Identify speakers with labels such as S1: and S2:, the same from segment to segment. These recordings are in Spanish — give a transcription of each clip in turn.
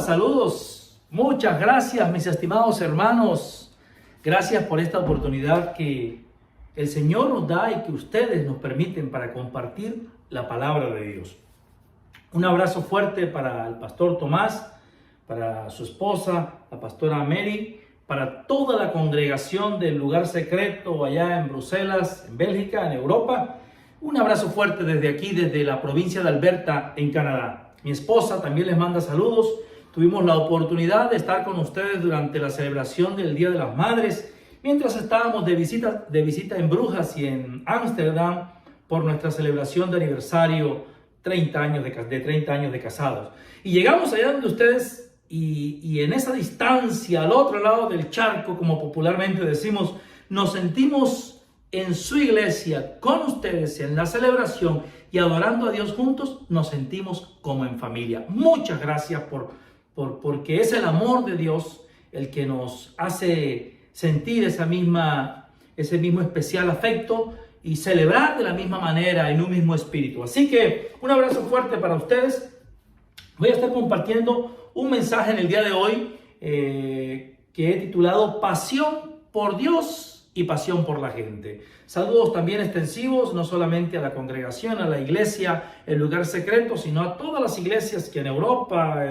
S1: saludos. Muchas gracias, mis estimados hermanos. Gracias por esta oportunidad que el Señor nos da y que ustedes nos permiten para compartir la palabra de Dios. Un abrazo fuerte para el pastor Tomás, para su esposa, la pastora Mary, para toda la congregación del lugar secreto allá en Bruselas, en Bélgica, en Europa. Un abrazo fuerte desde aquí, desde la provincia de Alberta, en Canadá. Mi esposa también les manda saludos. Tuvimos la oportunidad de estar con ustedes durante la celebración del Día de las Madres, mientras estábamos de visita en Brujas y en Ámsterdam por nuestra celebración de aniversario, 30 años de casados. Y llegamos allá donde ustedes y en esa distancia, al otro lado del charco, como popularmente decimos, nos sentimos en su iglesia con ustedes en la celebración y adorando a Dios juntos, nos sentimos como en familia. Muchas gracias porque es el amor de Dios el que nos hace sentir ese mismo especial afecto y celebrar de la misma manera en un mismo espíritu. Así que un abrazo fuerte para ustedes. Voy a estar compartiendo un mensaje en el día de hoy que he titulado Pasión por Dios y pasión por la gente. Saludos también extensivos, no solamente a la congregación, a la iglesia, el lugar secreto, sino a todas las iglesias que en Europa,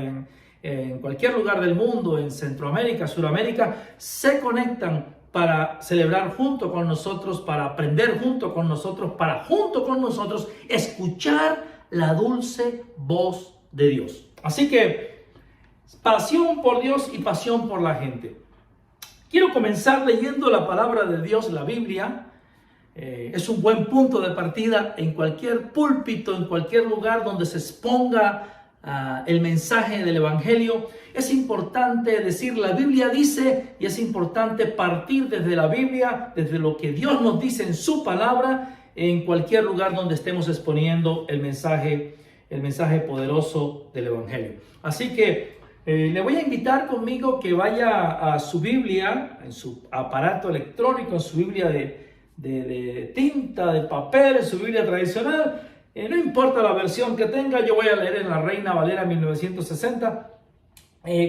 S1: en cualquier lugar del mundo, en Centroamérica, Suramérica, se conectan para celebrar junto con nosotros, para aprender junto con nosotros, para junto con nosotros escuchar la dulce voz de Dios. Así que, pasión por Dios y pasión por la gente. Quiero comenzar leyendo la palabra de Dios, la Biblia. Es un buen punto de partida en cualquier púlpito, en cualquier lugar donde se exponga el mensaje del Evangelio. Es importante decir, la Biblia dice, y es importante partir desde la Biblia, desde lo que Dios nos dice en su palabra, en cualquier lugar donde estemos exponiendo el mensaje poderoso del Evangelio. Así que le voy a invitar conmigo que vaya a su Biblia, en su aparato electrónico, en su Biblia de tinta, de papel, en su Biblia tradicional. No importa la versión que tenga, yo voy a leer en la Reina Valera 1960,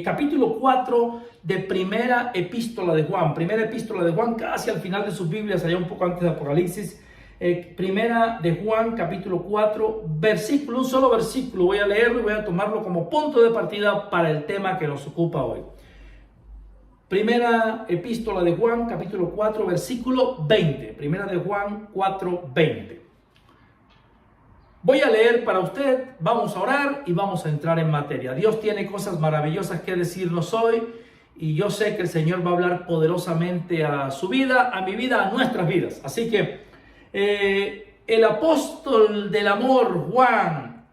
S1: capítulo 4 de Primera Epístola de Juan. Primera Epístola de Juan, casi al final de sus Biblias, allá un poco antes de Apocalipsis. Primera de Juan, capítulo 4, un solo versículo. Voy a leerlo y voy a tomarlo como punto de partida para el tema que nos ocupa hoy. Primera Epístola de Juan, capítulo 4, versículo 20. Primera de Juan 4, 20. Voy a leer para usted, vamos a orar y vamos a entrar en materia. Dios tiene cosas maravillosas que decirnos hoy y yo sé que el Señor va a hablar poderosamente a su vida, a mi vida, a nuestras vidas. Así que el apóstol del amor, Juan,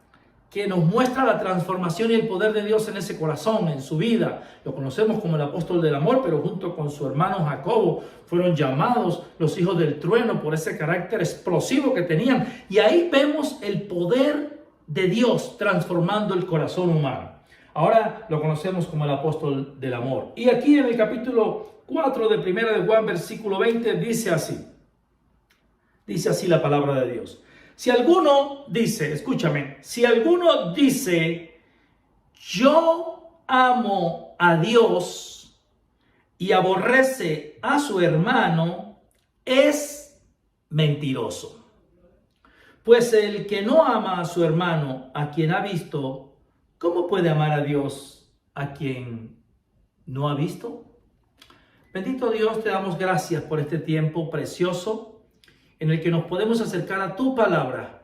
S1: que nos muestra la transformación y el poder de Dios en ese corazón, en su vida. Lo conocemos como el apóstol del amor, pero junto con su hermano Jacobo fueron llamados los hijos del trueno por ese carácter explosivo que tenían. Y ahí vemos el poder de Dios transformando el corazón humano. Ahora lo conocemos como el apóstol del amor. Y aquí en el capítulo 4 de Primera de Juan, versículo 20, dice así. Dice así la palabra de Dios. Si alguno dice, escúchame, si alguno dice, yo amo a Dios y aborrece a su hermano, es mentiroso. Pues el que no ama a su hermano, a quien ha visto, ¿cómo puede amar a Dios a quien no ha visto? Bendito Dios, te damos gracias por este tiempo precioso en el que nos podemos acercar a tu palabra.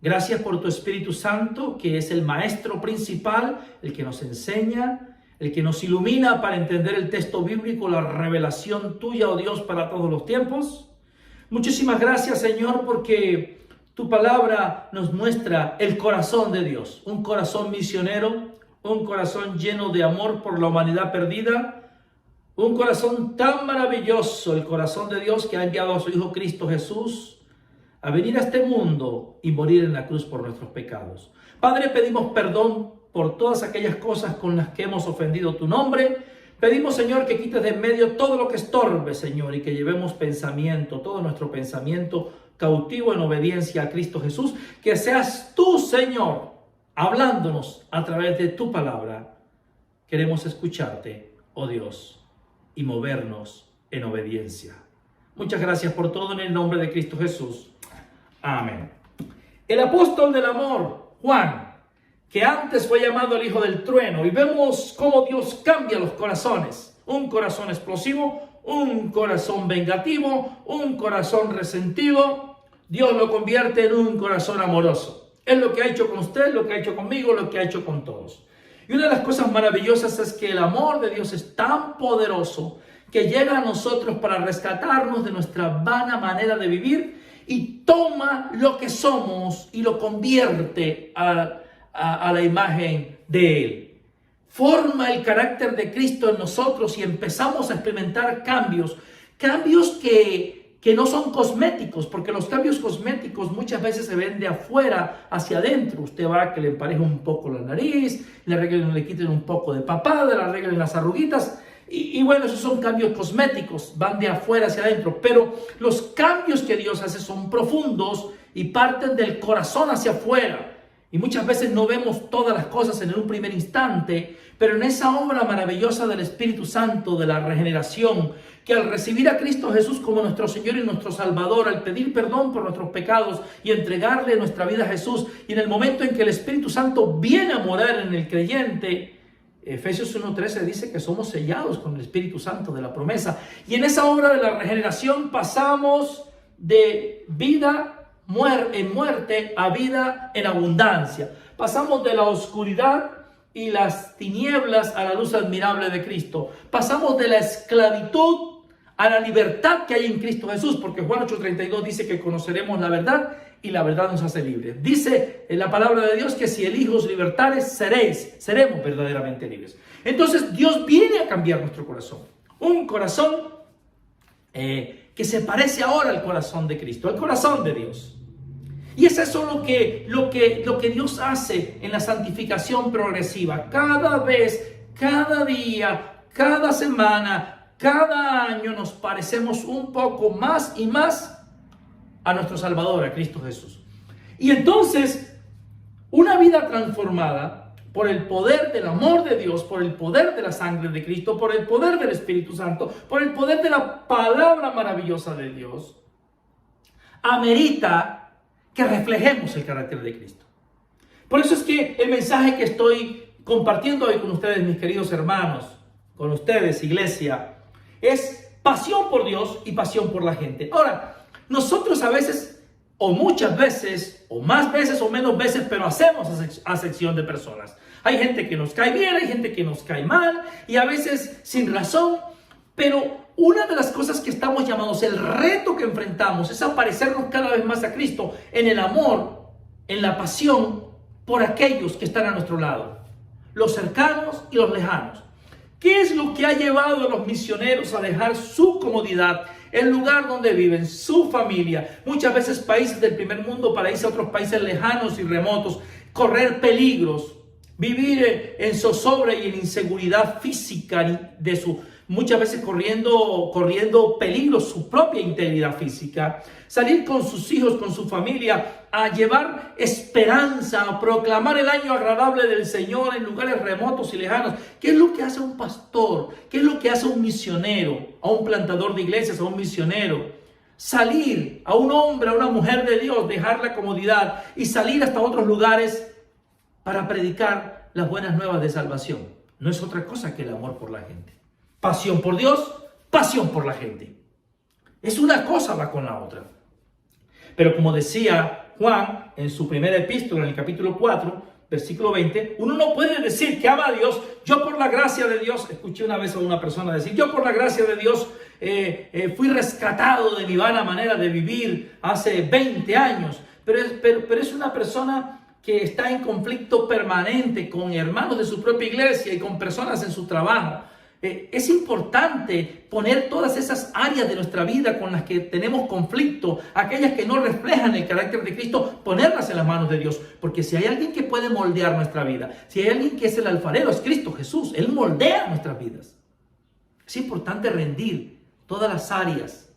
S1: Gracias por tu Espíritu Santo, que es el maestro principal, el que nos enseña, el que nos ilumina para entender el texto bíblico, la revelación tuya, oh Dios, para todos los tiempos. Muchísimas gracias, Señor, porque tu palabra nos muestra el corazón de Dios, un corazón misionero, un corazón lleno de amor por la humanidad perdida, un corazón tan maravilloso, el corazón de Dios que ha enviado a su Hijo Cristo Jesús a venir a este mundo y morir en la cruz por nuestros pecados. Padre, pedimos perdón por todas aquellas cosas con las que hemos ofendido tu nombre. Pedimos, Señor, que quites de en medio todo lo que estorbe, Señor, y que llevemos todo nuestro pensamiento cautivo en obediencia a Cristo Jesús. Que seas tú, Señor, hablándonos a través de tu palabra. queremos escucharte, oh Dios, y movernos en obediencia. Muchas gracias por todo en el nombre de Cristo Jesús. Amén. El apóstol del amor, Juan, que antes fue llamado el hijo del trueno, y vemos cómo Dios cambia los corazones. Un corazón explosivo, un corazón vengativo, un corazón resentido. Dios lo convierte en un corazón amoroso. Es lo que ha hecho con usted, lo que ha hecho conmigo, lo que ha hecho con todos. Y una de las cosas maravillosas es que el amor de Dios es tan poderoso que llega a nosotros para rescatarnos de nuestra vana manera de vivir y toma lo que somos y lo convierte a la imagen de Él. Forma el carácter de Cristo en nosotros y empezamos a experimentar cambios que no son cosméticos, porque los cambios cosméticos muchas veces se ven de afuera hacia adentro. Usted va a que le empareje un poco la nariz, le quiten un poco de papada, le arreglen las arruguitas, y bueno, esos son cambios cosméticos, van de afuera hacia adentro, pero los cambios que Dios hace son profundos y parten del corazón hacia afuera. Y muchas veces no vemos todas las cosas en un primer instante, pero en esa obra maravillosa del Espíritu Santo, de la regeneración, que al recibir a Cristo Jesús como nuestro Señor y nuestro Salvador, al pedir perdón por nuestros pecados y entregarle nuestra vida a Jesús, y en el momento en que el Espíritu Santo viene a morar en el creyente, Efesios 1:13 dice que somos sellados con el Espíritu Santo de la promesa. Y en esa obra de la regeneración pasamos de vida en muerte a vida en abundancia. Pasamos de la oscuridad y las tinieblas a la luz admirable de Cristo. Pasamos de la esclavitud a la libertad que hay en Cristo Jesús, porque Juan 8:32 dice que conoceremos la verdad y la verdad nos hace libres. Dice en la palabra de Dios que si el Hijo os libertare, seremos verdaderamente libres. Entonces Dios viene a cambiar nuestro corazón. Un corazón que se parece ahora al corazón de Cristo, al corazón de Dios. Y es eso lo que Dios hace en la santificación progresiva. Cada vez, cada día, cada semana, cada año nos parecemos un poco más y más a nuestro Salvador, a Cristo Jesús. Y entonces, una vida transformada por el poder del amor de Dios, por el poder de la sangre de Cristo, por el poder del Espíritu Santo, por el poder de la palabra maravillosa de Dios, amerita que reflejemos el carácter de Cristo. Por eso es que el mensaje que estoy compartiendo hoy con ustedes, mis queridos hermanos, con ustedes, iglesia, es pasión por Dios y pasión por la gente. Ahora, nosotros a veces, o muchas veces, o más veces o menos veces, pero hacemos acepción de personas. Hay gente que nos cae bien, hay gente que nos cae mal, y a veces sin razón, pero una de las cosas que estamos llamados, el reto que enfrentamos, es parecernos cada vez más a Cristo en el amor, en la pasión por aquellos que están a nuestro lado, los cercanos y los lejanos. ¿Qué es lo que ha llevado a los misioneros a dejar su comodidad, el lugar donde viven, su familia, muchas veces países del primer mundo, para irse a otros países lejanos y remotos, correr peligros, vivir en zozobra y en inseguridad física muchas veces corriendo peligros su propia integridad física, salir con sus hijos, con su familia, a llevar esperanza, a proclamar el año agradable del Señor en lugares remotos y lejanos? ¿Qué es lo que hace un pastor? ¿Qué es lo que hace un misionero? A un plantador de iglesias, a un misionero. Salir, a un hombre, a una mujer de Dios, dejar la comodidad y salir hasta otros lugares para predicar las buenas nuevas de salvación. No es otra cosa que el amor por la gente. Pasión por Dios, pasión por la gente. Es una cosa va con la otra. Pero como decía Juan en su primera epístola, en el capítulo 4, versículo 20, uno no puede decir que ama a Dios. Yo por la gracia de Dios, escuché una vez a una persona decir, yo por la gracia de Dios fui rescatado de mi vana manera de vivir hace 20 años. Pero es una persona que está en conflicto permanente con hermanos de su propia iglesia y con personas en su trabajo. Es importante poner todas esas áreas de nuestra vida con las que tenemos conflicto, aquellas que no reflejan el carácter de Cristo, ponerlas en las manos de Dios. Porque si hay alguien que puede moldear nuestra vida, si hay alguien que es el alfarero, es Cristo Jesús. Él moldea nuestras vidas. Es importante rendir todas las áreas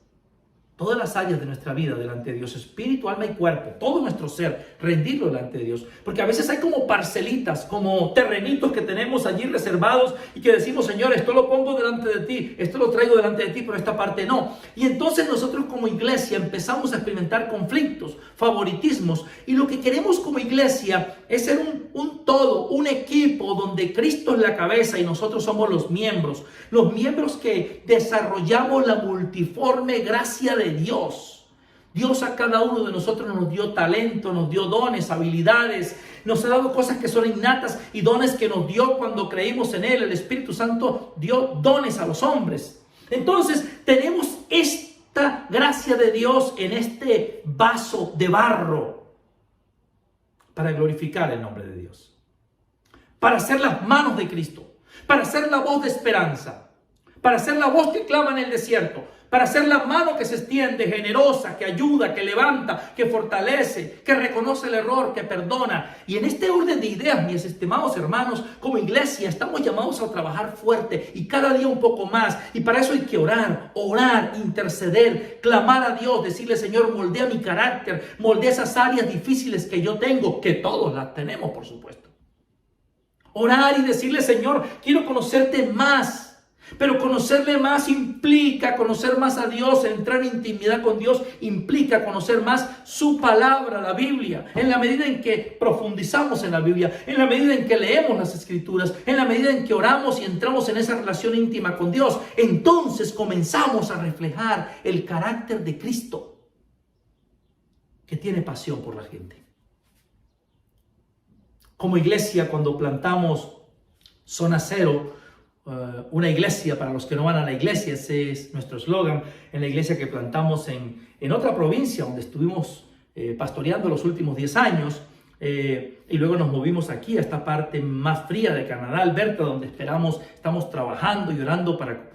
S1: todas las áreas de nuestra vida delante de Dios, espíritu, alma y cuerpo, todo nuestro ser, rendirlo delante de Dios. Porque a veces hay como parcelitas, como terrenitos que tenemos allí reservados y que decimos, Señor, esto lo pongo delante de ti, esto lo traigo delante de ti, pero esta parte no. Y entonces nosotros como iglesia empezamos a experimentar conflictos, favoritismos, y lo que queremos como iglesia es ser un todo, un equipo donde Cristo es la cabeza y nosotros somos los miembros que desarrollamos la multiforme gracia de Dios. Dios a cada uno de nosotros nos dio talento, nos dio dones, habilidades, nos ha dado cosas que son innatas y dones que nos dio cuando creímos en Él. El Espíritu Santo dio dones a los hombres. Entonces tenemos esta gracia de Dios en este vaso de barro para glorificar el nombre de Dios, para ser las manos de Cristo, para ser la voz de esperanza, para ser la voz que clama en el desierto, para ser la mano que se extiende, generosa, que ayuda, que levanta, que fortalece, que reconoce el error, que perdona. Y en este orden de ideas, mis estimados hermanos, como iglesia estamos llamados a trabajar fuerte y cada día un poco más. Y para eso hay que orar, interceder, clamar a Dios, decirle, Señor, moldea mi carácter, moldea esas áreas difíciles que yo tengo, que todos las tenemos, por supuesto. Orar y decirle, Señor, quiero conocerte más. Pero conocerle más implica conocer más a Dios, entrar en intimidad con Dios implica conocer más su palabra, la Biblia. En la medida en que profundizamos en la Biblia, en la medida en que leemos las Escrituras, en la medida en que oramos y entramos en esa relación íntima con Dios, entonces comenzamos a reflejar el carácter de Cristo, que tiene pasión por la gente. Como iglesia, cuando plantamos Zona Cero, una iglesia para los que no van a la iglesia, ese es nuestro eslogan, en la iglesia que plantamos en otra provincia donde estuvimos pastoreando los últimos 10 años, y luego nos movimos aquí a esta parte más fría de Canadá, Alberta, donde estamos trabajando y orando para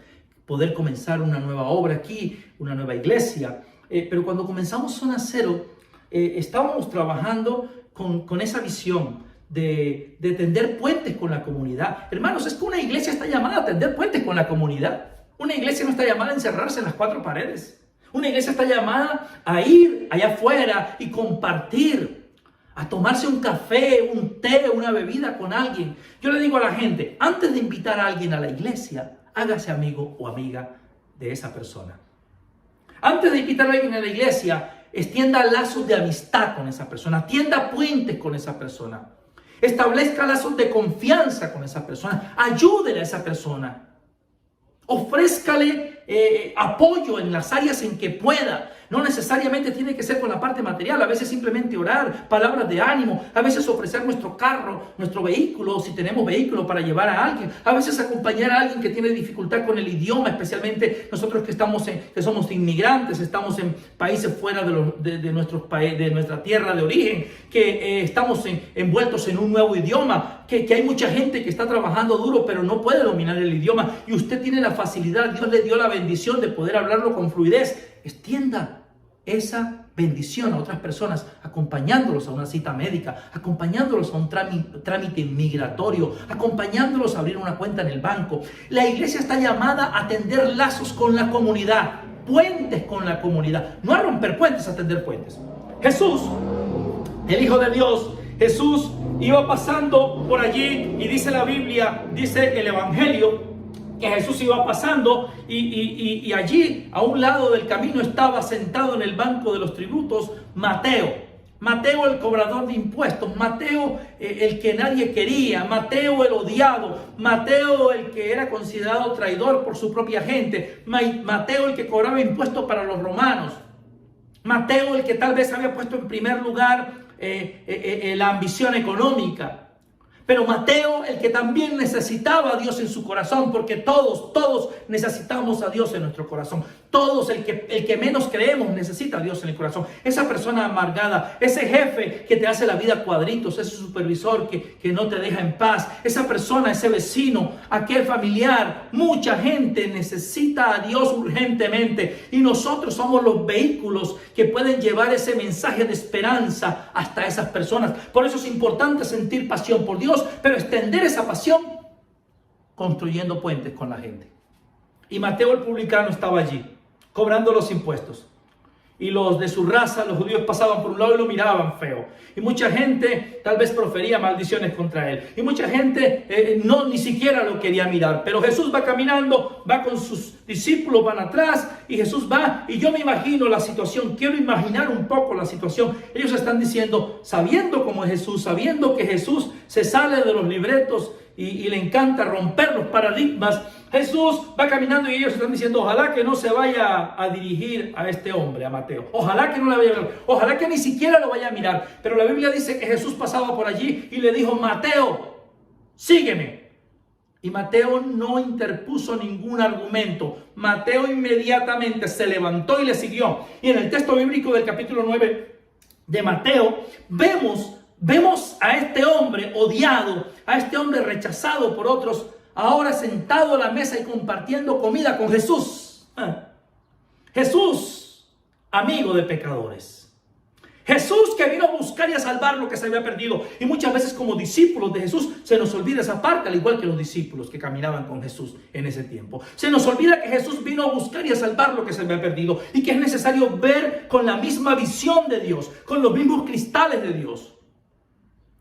S1: poder comenzar una nueva obra aquí, una nueva iglesia. Pero cuando comenzamos Zona Cero, estábamos trabajando con esa visión de tender puentes con la comunidad. Hermanos, es que una iglesia está llamada a tender puentes con la comunidad. Una iglesia no está llamada a encerrarse en las 4 paredes. Una iglesia está llamada a ir allá afuera y compartir, a tomarse un café, un té, una bebida con alguien. Yo le digo a la gente, antes de invitar a alguien a la iglesia, hágase amigo o amiga de esa persona. Antes de invitar a alguien a la iglesia, extienda lazos de amistad con esa persona, tienda puentes con esa persona. Establezca lazos de confianza con esa persona. Ayúdele a esa persona. Ofrézcale apoyo en las áreas en que pueda. No necesariamente tiene que ser con la parte material. A veces simplemente orar, palabras de ánimo. A veces ofrecer nuestro carro, nuestro vehículo, si tenemos vehículo para llevar a alguien. A veces acompañar a alguien que tiene dificultad con el idioma, especialmente nosotros que somos inmigrantes, estamos en países fuera de nuestra tierra de origen, que estamos envueltos en un nuevo idioma, que hay mucha gente que está trabajando duro pero no puede dominar el idioma, y usted tiene la facilidad, Dios le dio la bendición de poder hablarlo con fluidez. Extienda esa bendición a otras personas, acompañándolos a una cita médica, acompañándolos a un trámite migratorio, acompañándolos a abrir una cuenta en el banco. La iglesia está llamada a tender lazos con la comunidad, puentes con la comunidad, no a romper puentes, a tender puentes. Jesús, el Hijo de Dios, Jesús iba pasando por allí y dice la Biblia, dice el Evangelio, que Jesús iba pasando y allí a un lado del camino estaba sentado en el banco de los tributos Mateo, el cobrador de impuestos, Mateo el que nadie quería, Mateo el odiado, Mateo el que era considerado traidor por su propia gente, Mateo el que cobraba impuestos para los romanos, Mateo el que tal vez había puesto en primer lugar la ambición económica. Pero Mateo, el que también necesitaba a Dios en su corazón, porque todos necesitamos a Dios en nuestro corazón. Todos, el que menos creemos necesita a Dios en el corazón. Esa persona amargada, ese jefe que te hace la vida cuadritos, ese supervisor que no te deja en paz, esa persona, ese vecino, aquel familiar, mucha gente necesita a Dios urgentemente. Y nosotros somos los vehículos que pueden llevar ese mensaje de esperanza hasta esas personas. Por eso es importante sentir pasión por Dios, pero extender esa pasión construyendo puentes con la gente. Y Mateo el publicano estaba allí, cobrando los impuestos. y los de su raza, los judíos, pasaban por un lado y lo miraban feo. Y mucha gente tal vez profería maldiciones contra él. Y mucha gente ni siquiera lo quería mirar. Pero Jesús va caminando, va con sus discípulos, van atrás y Jesús va. Y yo me imagino la situación, quiero imaginar un poco la situación. Ellos están diciendo, sabiendo cómo es Jesús, sabiendo que Jesús se sale de los libretos y le encanta romper los paradigmas. Jesús va caminando y ellos están diciendo, ojalá que no se vaya a dirigir a este hombre, a Mateo. Ojalá que no le vaya a ver, ojalá que ni siquiera lo vaya a mirar. Pero la Biblia dice que Jesús pasaba por allí y le dijo, Mateo, sígueme. Y Mateo no interpuso ningún argumento. Mateo inmediatamente se levantó y le siguió. Y en el texto bíblico del capítulo 9 de Mateo, vemos a este hombre odiado, a este hombre rechazado por otros, ahora sentado a la mesa y compartiendo comida con Jesús. Jesús, amigo de pecadores. Jesús que vino a buscar y a salvar lo que se había perdido. Y muchas veces como discípulos de Jesús se nos olvida esa parte, al igual que los discípulos que caminaban con Jesús en ese tiempo. Se nos olvida que Jesús vino a buscar y a salvar lo que se había perdido. Y que es necesario ver con la misma visión de Dios, con los mismos cristales de Dios.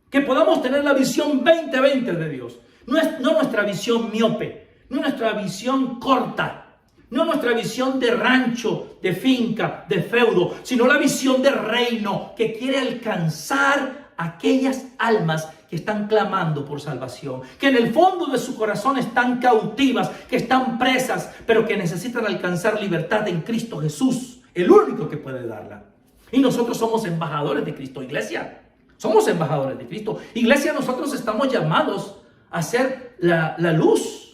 S1: Que podamos tener la visión 2020 de Dios. No nuestra visión miope, no nuestra visión corta. No nuestra visión de rancho, de finca, de feudo, sino la visión de reino que quiere alcanzar aquellas almas que están clamando por salvación, que en el fondo de su corazón están cautivas, que están presas, pero que necesitan alcanzar libertad en Cristo Jesús, el único que puede darla. Y nosotros somos embajadores de Cristo, iglesia. Somos embajadores de Cristo. Iglesia, nosotros estamos llamados a ser la luz.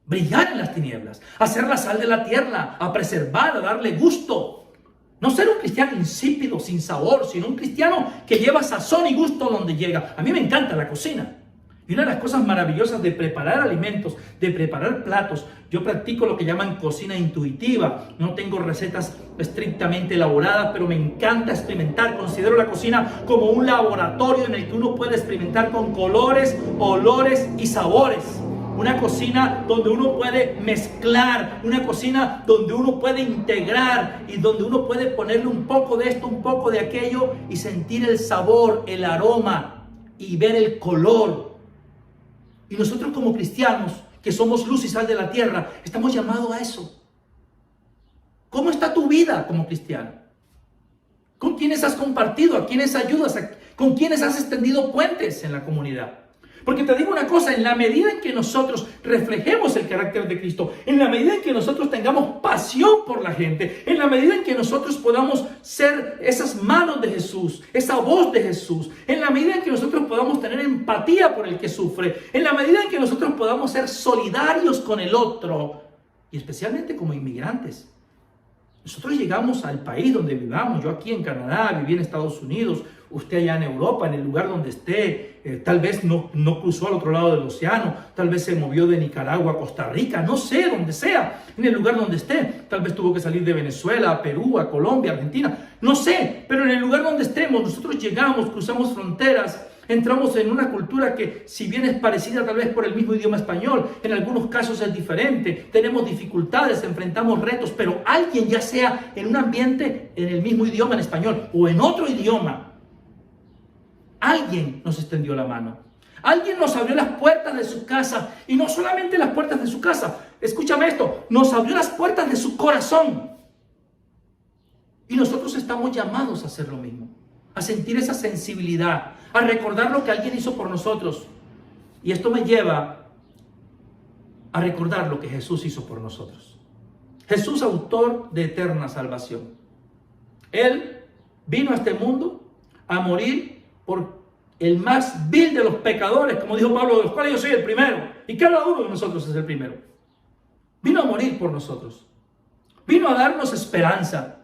S1: Brillar en las tinieblas, hacer la sal de la tierra, a preservar, a darle gusto. No ser un cristiano insípido, sin sabor, sino un cristiano que lleva sazón y gusto donde llega. A mí me encanta la cocina. Y una de las cosas maravillosas de preparar alimentos, de preparar platos, yo practico lo que llaman cocina intuitiva. No tengo recetas estrictamente elaboradas, pero me encanta experimentar. Considero la cocina como un laboratorio en el que uno puede experimentar con colores, olores y sabores. Una cocina donde uno puede mezclar, una cocina donde uno puede integrar y donde uno puede ponerle un poco de esto, un poco de aquello y sentir el sabor, el aroma y ver el color. Y nosotros como cristianos, que somos luz y sal de la tierra, estamos llamados a eso. ¿Cómo está tu vida como cristiano? ¿Con quiénes has compartido? ¿A quiénes ayudas? ¿Con quiénes has extendido puentes en la comunidad? Porque te digo una cosa, en la medida en que nosotros reflejemos el carácter de Cristo, en la medida en que nosotros tengamos pasión por la gente, en la medida en que nosotros podamos ser esas manos de Jesús, esa voz de Jesús, en la medida en que nosotros podamos tener empatía por el que sufre, en la medida en que nosotros podamos ser solidarios con el otro, y especialmente como inmigrantes. Nosotros llegamos al país donde vivamos, yo aquí en Canadá, viví en Estados Unidos, usted allá en Europa, en el lugar donde esté, tal vez no cruzó al otro lado del océano, tal vez se movió de Nicaragua a Costa Rica, no sé, donde sea, en el lugar donde esté, tal vez tuvo que salir de Venezuela, a Perú, a Colombia, Argentina, no sé, pero en el lugar donde estemos, nosotros llegamos, cruzamos fronteras, entramos en una cultura que, si bien es parecida tal vez por el mismo idioma español, en algunos casos es diferente, tenemos dificultades, enfrentamos retos, pero alguien, ya sea en un ambiente en el mismo idioma, en español, o en otro idioma, alguien nos extendió la mano. Alguien nos abrió las puertas de su casa, y no solamente las puertas de su casa, escúchame esto, nos abrió las puertas de su corazón. Y nosotros estamos llamados a hacer lo mismo, a sentir esa sensibilidad, a recordar lo que alguien hizo por nosotros. Y esto me lleva a recordar lo que Jesús hizo por nosotros. Jesús, autor de eterna salvación. Él vino a este mundo a morir por el más vil de los pecadores, como dijo Pablo, de los cuales yo soy el primero. Y cada uno de nosotros es el primero. Vino a morir por nosotros. Vino a darnos esperanza.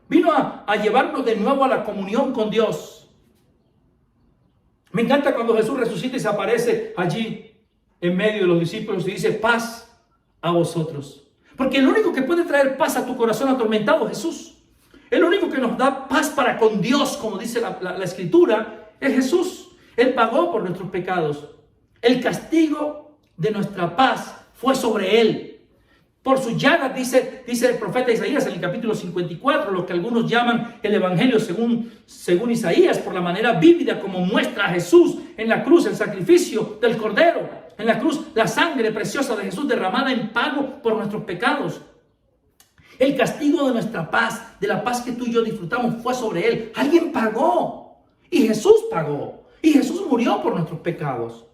S1: Vino a llevarnos de nuevo a la comunión con Dios. Me encanta cuando Jesús resucita y se aparece allí en medio de los discípulos y dice, paz a vosotros. Porque el único que puede traer paz a tu corazón atormentado es Jesús. El único que nos da paz para con Dios, como dice la Escritura, es Jesús. Él pagó por nuestros pecados. El castigo de nuestra paz fue sobre Él. Por sus llagas, dice el profeta Isaías en el capítulo 54, lo que algunos llaman el Evangelio según Isaías, por la manera vívida como muestra a Jesús en la cruz, el sacrificio del Cordero. En la cruz, la sangre preciosa de Jesús derramada en pago por nuestros pecados. El castigo de nuestra paz, de la paz que tú y yo disfrutamos, fue sobre Él. Alguien pagó. Y Jesús pagó. Y Jesús murió por nuestros pecados.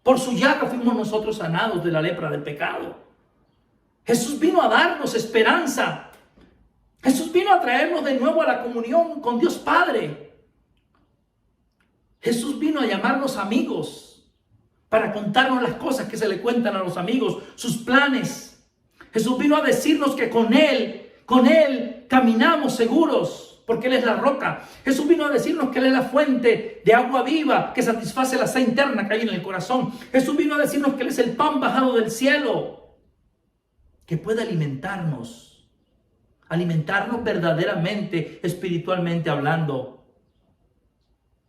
S1: Por su llaga fuimos nosotros sanados de la lepra del pecado. Jesús vino a darnos esperanza. Jesús vino a traernos de nuevo a la comunión con Dios Padre. Jesús vino a llamarnos amigos para contarnos las cosas que se le cuentan a los amigos, sus planes. Jesús vino a decirnos que con Él caminamos seguros. Porque Él es la roca. Jesús vino a decirnos que Él es la fuente de agua viva que satisface la sed interna que hay en el corazón. Jesús vino a decirnos que Él es el pan bajado del cielo, que puede alimentarnos verdaderamente, espiritualmente hablando,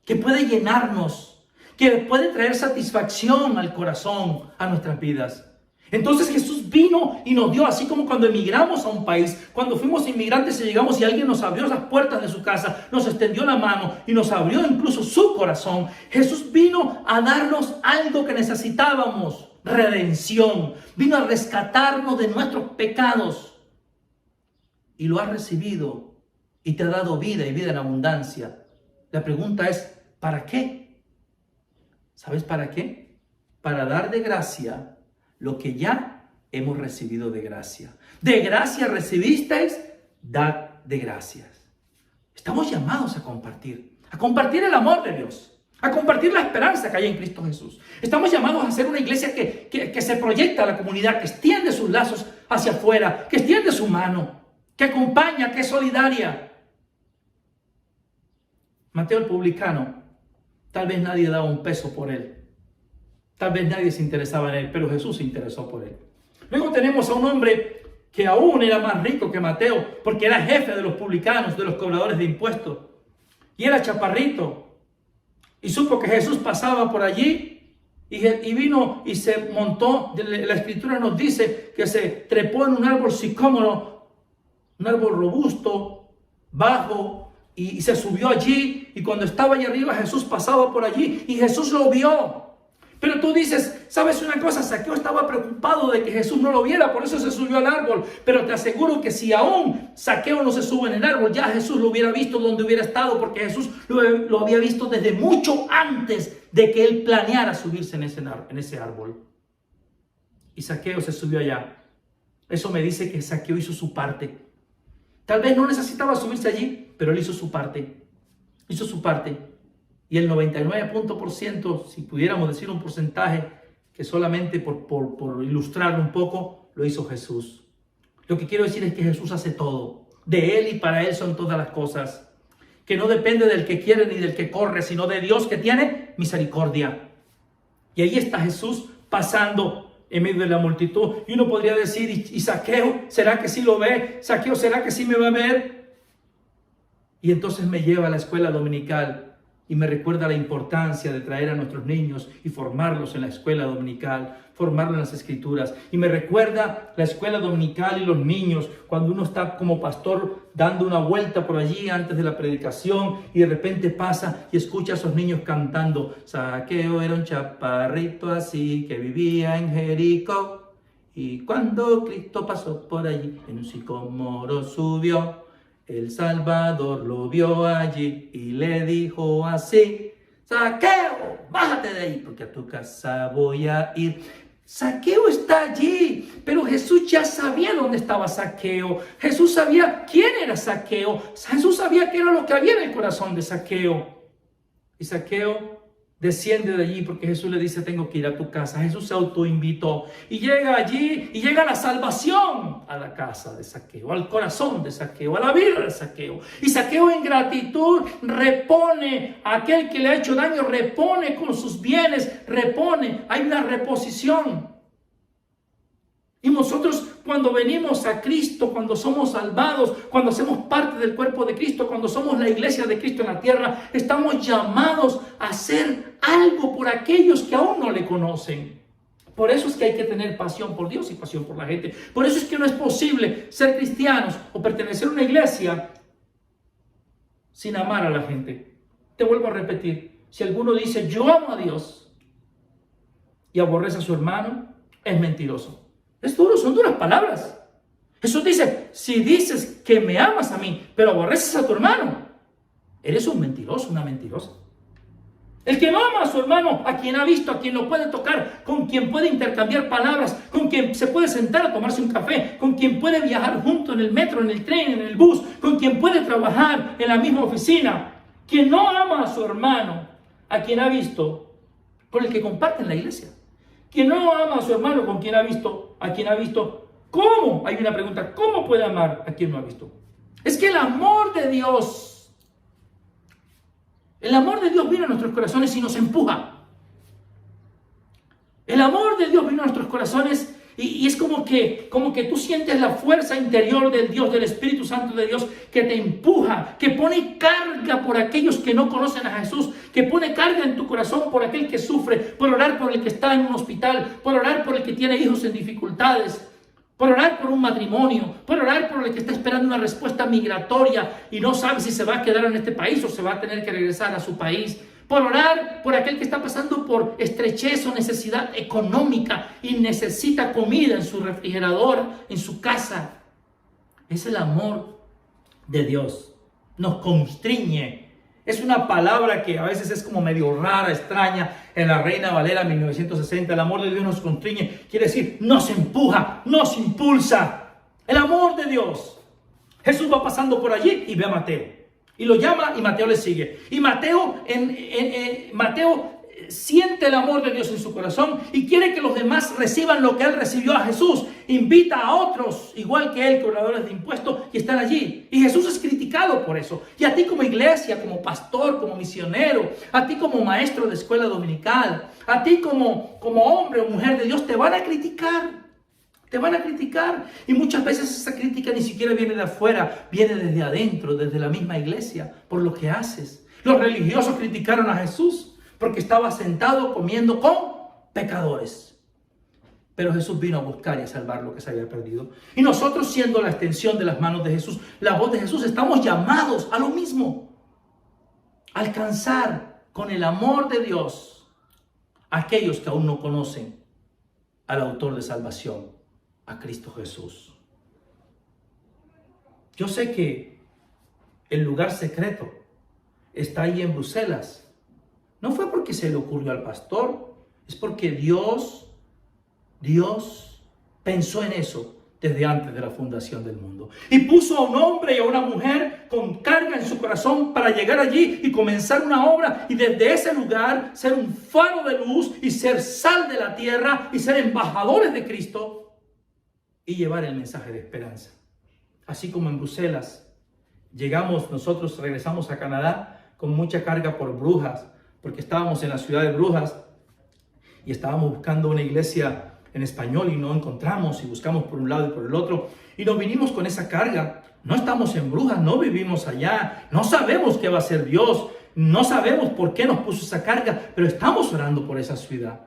S1: que puede llenarnos, que puede traer satisfacción al corazón, a nuestras vidas. Entonces Jesús vino y nos dio, así como cuando emigramos a un país, cuando fuimos inmigrantes y llegamos y alguien nos abrió las puertas de su casa, nos extendió la mano y nos abrió incluso su corazón. Jesús vino a darnos algo que necesitábamos, redención. Vino a rescatarnos de nuestros pecados y lo has recibido y te ha dado vida y vida en abundancia. La pregunta es, ¿para qué? ¿Sabes para qué? Para dar de gracia lo que ya hemos recibido de gracia. De gracia recibisteis, dad de gracias. Estamos llamados a compartir el amor de Dios, a compartir la esperanza que hay en Cristo Jesús. Estamos llamados a ser una iglesia que se proyecta a la comunidad, que extiende sus lazos hacia afuera, que extiende su mano, que acompaña, que es solidaria. Mateo el publicano, tal vez nadie daba un peso por él. Tal vez nadie se interesaba en él, pero Jesús se interesó por él. Luego tenemos a un hombre que aún era más rico que Mateo, porque era jefe de los publicanos, de los cobradores de impuestos. Y era chaparrito. Y supo que Jesús pasaba por allí y vino y se montó. La escritura nos dice que se trepó en un árbol sicómoro, un árbol robusto, bajo, y se subió allí. Y cuando estaba allí arriba, Jesús pasaba por allí y Jesús lo vio. Pero tú dices, ¿sabes una cosa? Zaqueo estaba preocupado de que Jesús no lo viera, por eso se subió al árbol. Pero te aseguro que si aún Zaqueo no se sube en el árbol, ya Jesús lo hubiera visto donde hubiera estado, porque Jesús lo había visto desde mucho antes de que él planeara subirse en ese árbol. Y Zaqueo se subió allá. Eso me dice que Zaqueo hizo su parte. Tal vez no necesitaba subirse allí, pero él hizo su parte. Hizo su parte. Y el 99%, si pudiéramos decir un porcentaje, que solamente por ilustrarlo un poco, lo hizo Jesús. Lo que quiero decir es que Jesús hace todo. De Él y para Él son todas las cosas. Que no depende del que quiere ni del que corre, sino de Dios que tiene misericordia. Y ahí está Jesús pasando en medio de la multitud. Y uno podría decir, ¿y Zaqueo? ¿Será que sí lo ve? ¿Zaqueo será que sí me va a ver? Y entonces me lleva a la escuela dominical. Y me recuerda la importancia de traer a nuestros niños y formarlos en la escuela dominical, formarlos en las escrituras. Y me recuerda la escuela dominical y los niños, cuando uno está como pastor dando una vuelta por allí antes de la predicación y de repente pasa y escucha a esos niños cantando. Zaqueo era un chaparrito así que vivía en Jericó. Y cuando Cristo pasó por allí, en un sicómoro subió. El Salvador lo vio allí y le dijo así: Zaqueo, bájate de ahí porque a tu casa voy a ir. Zaqueo está allí, pero Jesús ya sabía dónde estaba Zaqueo. Jesús sabía quién era Zaqueo. Jesús sabía qué era lo que había en el corazón de Zaqueo. Y Zaqueo desciende de allí porque Jesús le dice: tengo que ir a tu casa. Jesús se autoinvitó y llega allí y llega la salvación a la casa de Zaqueo, al corazón de Zaqueo, a la vida de Zaqueo. Y Zaqueo en gratitud repone a aquel que le ha hecho daño, repone con sus bienes, repone. Hay una reposición. Y nosotros cuando venimos a Cristo, cuando somos salvados, cuando hacemos parte del cuerpo de Cristo, cuando somos la iglesia de Cristo en la tierra, estamos llamados a hacer algo por aquellos que aún no le conocen. Por eso es que hay que tener pasión por Dios y pasión por la gente. Por eso es que no es posible ser cristianos o pertenecer a una iglesia sin amar a la gente. Te vuelvo a repetir, si alguno dice yo amo a Dios y aborrece a su hermano, es mentiroso. Es duro, son duras palabras. Jesús dice, si dices que me amas a mí, pero aborreces a tu hermano, eres un mentiroso, una mentirosa. El que no ama a su hermano, a quien ha visto, a quien lo puede tocar, con quien puede intercambiar palabras, con quien se puede sentar a tomarse un café, con quien puede viajar junto en el metro, en el tren, en el bus, con quien puede trabajar en la misma oficina. Quien no ama a su hermano, a quien ha visto, con el que comparten la iglesia. Quien no ama a su hermano, con quien ha visto, a quien ha visto, ¿cómo? Hay una pregunta, ¿cómo puede amar a quien no ha visto? Es que el amor de Dios vino a nuestros corazones y nos empuja. El amor de Dios vino a nuestros corazones y es como que tú sientes la fuerza interior del Dios, del Espíritu Santo de Dios, que te empuja, que pone carga por aquellos que no conocen a Jesús, que pone carga en tu corazón por aquel que sufre, por orar por el que está en un hospital, por orar por el que tiene hijos en dificultades, por orar por un matrimonio, por orar por el que está esperando una respuesta migratoria y no sabe si se va a quedar en este país o se va a tener que regresar a su país, por orar por aquel que está pasando por estrechez o necesidad económica y necesita comida en su refrigerador, en su casa. Es el amor de Dios. Nos constriñe. Es una palabra que a veces es como medio rara, extraña. En la Reina Valera 1960, el amor de Dios nos constriñe. Quiere decir, nos empuja, nos impulsa. El amor de Dios. Jesús va pasando por allí y ve a Mateo. Y lo llama y Mateo le sigue. Y Mateo siente el amor de Dios en su corazón y quiere que los demás reciban lo que él recibió a Jesús. Invita a otros, igual que él, cobradores de impuestos, y están allí. Y Jesús es criticado por eso. Y a ti como iglesia, como pastor, como misionero, a ti como maestro de escuela dominical, a ti como hombre o mujer de Dios, te van a criticar. Te van a criticar y muchas veces esa crítica ni siquiera viene de afuera, viene desde adentro, desde la misma iglesia, por lo que haces. Los religiosos criticaron a Jesús porque estaba sentado comiendo con pecadores. Pero Jesús vino a buscar y a salvar lo que se había perdido. Y nosotros, siendo la extensión de las manos de Jesús, la voz de Jesús, estamos llamados a lo mismo. Alcanzar con el amor de Dios a aquellos que aún no conocen al autor de salvación, a Cristo Jesús. Yo sé que el lugar secreto está ahí en Bruselas. No fue porque se le ocurrió al pastor, es porque Dios pensó en eso desde antes de la fundación del mundo. Y puso a un hombre y a una mujer con carga en su corazón para llegar allí y comenzar una obra y desde ese lugar ser un faro de luz y ser sal de la tierra y ser embajadores de Cristo y llevar el mensaje de esperanza. Así como en Bruselas nosotros regresamos a Canadá con mucha carga por Brujas, porque estábamos en la ciudad de Brujas y estábamos buscando una iglesia en español y no encontramos y buscamos por un lado y por el otro y nos vinimos con esa carga. No estamos en Brujas, no vivimos allá, no sabemos qué va a hacer Dios, no sabemos por qué nos puso esa carga, pero estamos orando por esa ciudad.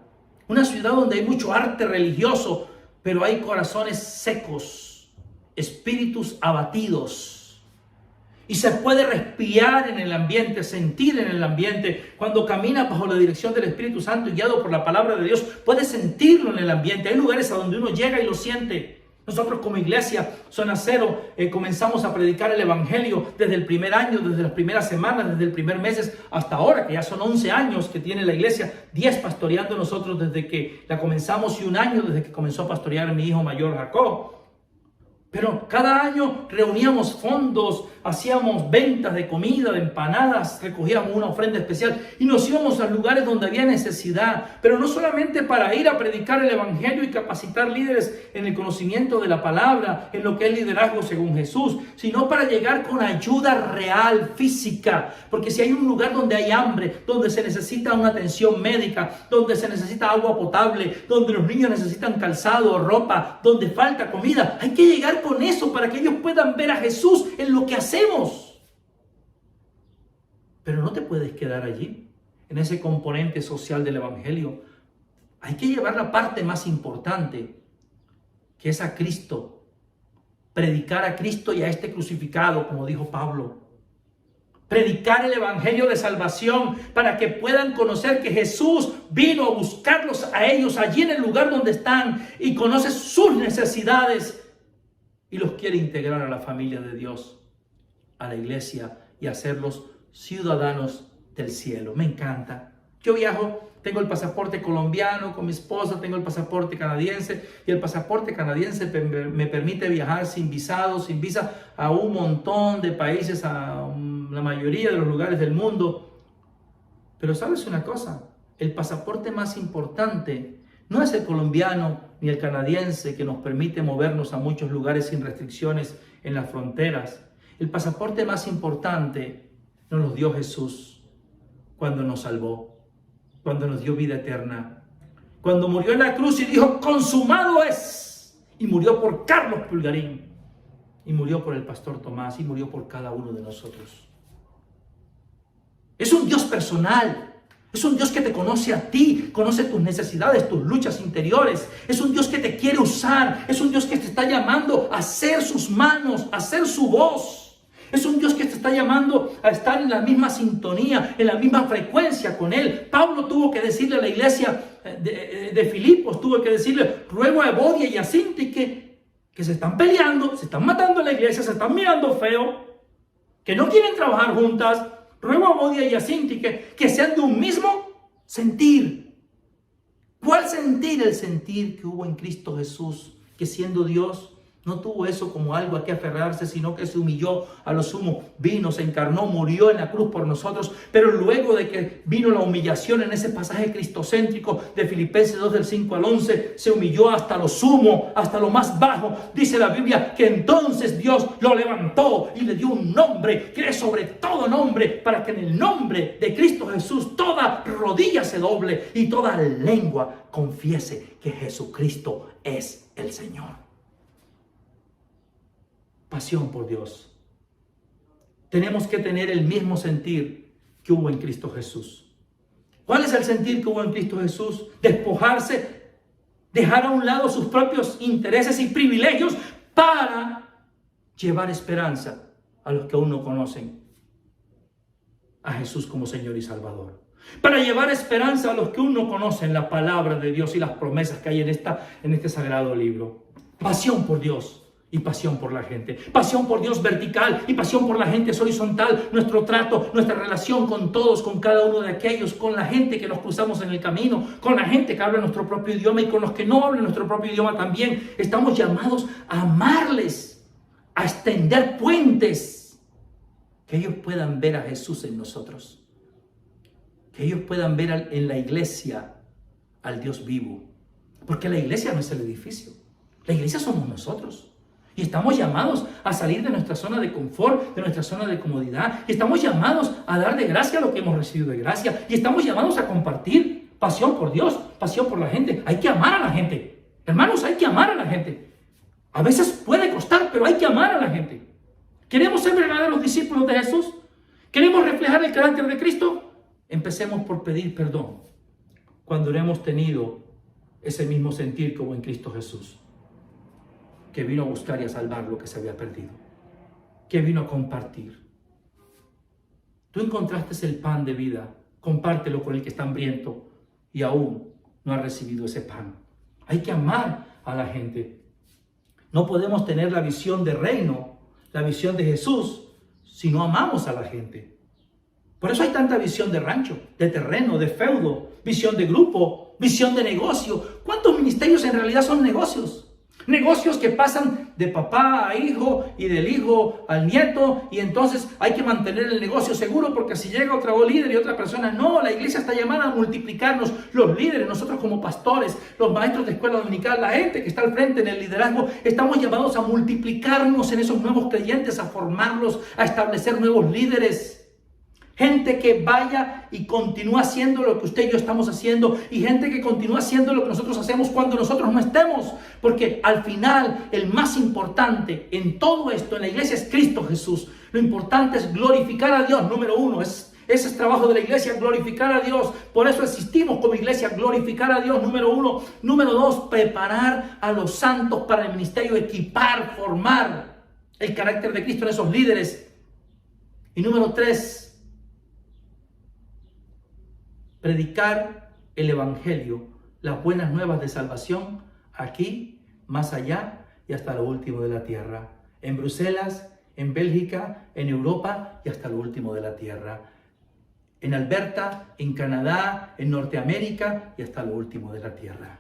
S1: Una ciudad donde hay mucho arte religioso, pero hay corazones secos, espíritus abatidos. Y se puede respirar en el ambiente, sentir en el ambiente. Cuando caminas bajo la dirección del Espíritu Santo y guiado por la palabra de Dios, puedes sentirlo en el ambiente. Hay lugares a donde uno llega y lo siente. Nosotros como iglesia, Zona Cero, comenzamos a predicar el Evangelio desde el primer año, desde las primeras semanas, desde el primer mes hasta ahora, que ya son 11 años que tiene la iglesia, 10 pastoreando nosotros desde que la comenzamos y 1 año desde que comenzó a pastorear mi hijo mayor Jacob. Pero cada año reuníamos fondos, hacíamos ventas de comida, de empanadas, recogíamos una ofrenda especial y nos íbamos a lugares donde había necesidad. Pero no solamente para ir a predicar el Evangelio y capacitar líderes en el conocimiento de la palabra, en lo que es liderazgo según Jesús, sino para llegar con ayuda real, física. Porque si hay un lugar donde hay hambre, donde se necesita una atención médica, donde se necesita agua potable, donde los niños necesitan calzado, ropa, donde falta comida, hay que llegar con eso para que ellos puedan ver a Jesús en lo que hacemos. Pero no te puedes quedar allí, en ese componente social del Evangelio. Hay que llevar la parte más importante, que es a Cristo. Predicar a Cristo y a este crucificado, como dijo Pablo. Predicar el evangelio de salvación para que puedan conocer que Jesús vino a buscarlos a ellos allí en el lugar donde están y conoce sus necesidades y los quiere integrar a la familia de Dios, a la iglesia y hacerlos ciudadanos del cielo. Me encanta. Yo viajo, tengo el pasaporte colombiano con mi esposa, tengo el pasaporte canadiense y el pasaporte canadiense me permite viajar sin visado, sin visa a un montón de países, a la mayoría de los lugares del mundo. Pero ¿sabes una cosa? El pasaporte más importante no es el colombiano ni el canadiense que nos permite movernos a muchos lugares sin restricciones en las fronteras. El pasaporte más importante nos lo dio Jesús cuando nos salvó, cuando nos dio vida eterna, cuando murió en la cruz y dijo, consumado es, y murió por Carlos Pulgarín, y murió por el pastor Tomás, y murió por cada uno de nosotros. Es un Dios personal, es un Dios que te conoce a ti, conoce tus necesidades, tus luchas interiores, es un Dios que te quiere usar, es un Dios que te está llamando a ser sus manos, a ser su voz. Es un Dios que te está llamando a estar en la misma sintonía, en la misma frecuencia con Él. Pablo tuvo que decirle a la iglesia de Filipos, tuvo que decirle, ruego a Evodia y a Síntique que se están peleando, se están matando en la iglesia, se están mirando feo, que no quieren trabajar juntas. Ruego a Evodia y a Síntique que sean de un mismo sentir. ¿Cuál sentir? El sentir que hubo en Cristo Jesús, que siendo Dios, no tuvo eso como algo a que aferrarse, sino que se humilló a lo sumo. Vino, se encarnó, murió en la cruz por nosotros. Pero luego de que vino la humillación en ese pasaje cristocéntrico de Filipenses 2 del 5 al 11, se humilló hasta lo sumo, hasta lo más bajo. Dice la Biblia que entonces Dios lo levantó y le dio un nombre que es sobre todo nombre, para que en el nombre de Cristo Jesús toda rodilla se doble y toda lengua confiese que Jesucristo es el Señor. Pasión por Dios. Tenemos que tener el mismo sentir que hubo en Cristo Jesús. ¿Cuál es el sentir que hubo en Cristo Jesús? Despojarse, dejar a un lado sus propios intereses y privilegios para llevar esperanza a los que aún no conocen a Jesús como Señor y Salvador. Para llevar esperanza a los que aún no conocen la palabra de Dios y las promesas que hay en este sagrado libro. Pasión por Dios. Y pasión por la gente, pasión por Dios vertical y pasión por la gente es horizontal. Nuestro trato, nuestra relación con todos, con cada uno de aquellos, con la gente que nos cruzamos en el camino, con la gente que habla nuestro propio idioma y con los que no hablan nuestro propio idioma también. Estamos llamados a amarles, a extender puentes, que ellos puedan ver a Jesús en nosotros, que ellos puedan ver en la iglesia al Dios vivo, porque la iglesia no es el edificio, la iglesia somos nosotros. Y estamos llamados a salir de nuestra zona de confort, de nuestra zona de comodidad. Y estamos llamados a dar de gracia lo que hemos recibido de gracia. Y estamos llamados a compartir pasión por Dios, pasión por la gente. Hay que amar a la gente. Hermanos, hay que amar a la gente. A veces puede costar, pero hay que amar a la gente. ¿Queremos ser verdaderos discípulos de Jesús? ¿Queremos reflejar el carácter de Cristo? Empecemos por pedir perdón cuando no hemos tenido ese mismo sentir como en Cristo Jesús, que vino a buscar y a salvar lo que se había perdido, que vino a compartir. Tú encontraste el pan de vida, compártelo con el que está hambriento y aún no ha recibido ese pan. Hay que amar a la gente. No podemos tener la visión de reino, la visión de Jesús, si no amamos a la gente. Por eso hay tanta visión de rancho, de terreno, de feudo, visión de grupo, visión de negocio. ¿Cuántos ministerios en realidad son negocios? Negocios que pasan de papá a hijo y del hijo al nieto, y entonces hay que mantener el negocio seguro porque si llega otro líder y otra persona, no, la iglesia está llamada a multiplicarnos, los líderes, nosotros como pastores, los maestros de escuela dominical, la gente que está al frente en el liderazgo, estamos llamados a multiplicarnos en esos nuevos creyentes, a formarlos, a establecer nuevos líderes. Gente que vaya y continúa haciendo lo que usted y yo estamos haciendo, y gente que continúa haciendo lo que nosotros hacemos cuando nosotros no estemos, porque al final el más importante en todo esto en la iglesia es Cristo Jesús. Lo importante es glorificar a Dios, número uno, es Ese es trabajo de la iglesia, glorificar a Dios. Por eso existimos como iglesia, glorificar a Dios, número 1. Número 2, preparar a los santos para el ministerio, equipar, formar el carácter de Cristo en esos líderes. Y número 3, predicar el evangelio, las buenas nuevas de salvación, aquí, más allá y hasta lo último de la tierra. En Bruselas, en Bélgica, en Europa y hasta lo último de la tierra. En Alberta, en Canadá, en Norteamérica y hasta lo último de la tierra.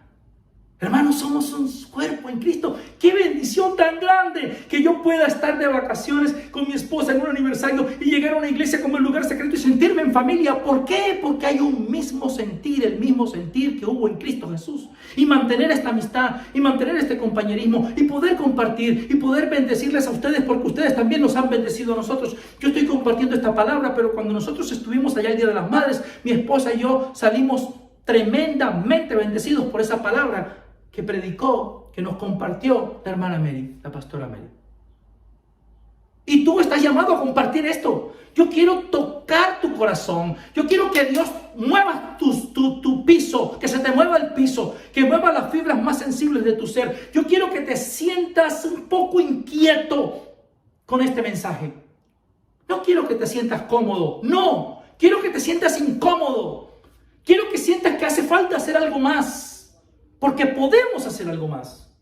S1: Hermanos, somos un cuerpo en Cristo. ¡Qué bendición tan grande! Que yo pueda estar de vacaciones con mi esposa en un aniversario y llegar a una iglesia como el lugar secreto y sentirme en familia. ¿Por qué? Porque hay un mismo sentir, el mismo sentir que hubo en Cristo Jesús. Y mantener esta amistad, y mantener este compañerismo, y poder compartir, y poder bendecirles a ustedes, porque ustedes también nos han bendecido a nosotros. Yo estoy compartiendo esta palabra, pero cuando nosotros estuvimos allá el Día de las Madres, mi esposa y yo salimos tremendamente bendecidos por esa palabra que predicó, que nos compartió la hermana Mary, la pastora Mary. Y tú estás llamado a compartir esto. Yo quiero tocar tu corazón. Yo quiero que Dios mueva tu piso, que se te mueva el piso, que mueva las fibras más sensibles de tu ser. Yo quiero que te sientas un poco inquieto con este mensaje. No quiero que te sientas cómodo. No, quiero que te sientas incómodo. Quiero que sientas que hace falta hacer algo más. Porque podemos hacer algo más.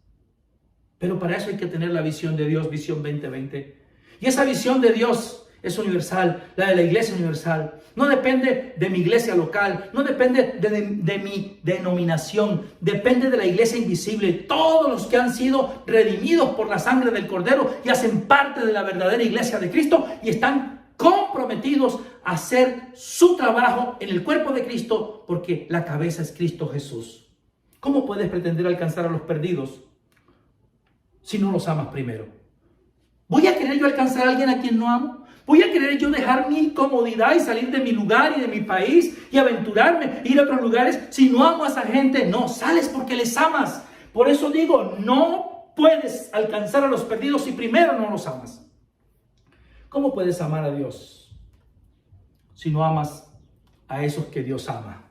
S1: Pero para eso hay que tener la visión de Dios, visión 2020. Y esa visión de Dios es universal, la de la iglesia universal. No depende de mi iglesia local, no depende de mi denominación, depende de la iglesia invisible. Todos los que han sido redimidos por la sangre del Cordero y hacen parte de la verdadera iglesia de Cristo y están comprometidos a hacer su trabajo en el cuerpo de Cristo, porque la cabeza es Cristo Jesús. ¿Cómo puedes pretender alcanzar a los perdidos si no los amas primero? ¿Voy a querer yo alcanzar a alguien a quien no amo? ¿Voy a querer yo dejar mi comodidad y salir de mi lugar y de mi país y aventurarme, ir a otros lugares si no amo a esa gente? No, sales porque les amas. Por eso digo, no puedes alcanzar a los perdidos si primero no los amas. ¿Cómo puedes amar a Dios si no amas a esos que Dios ama?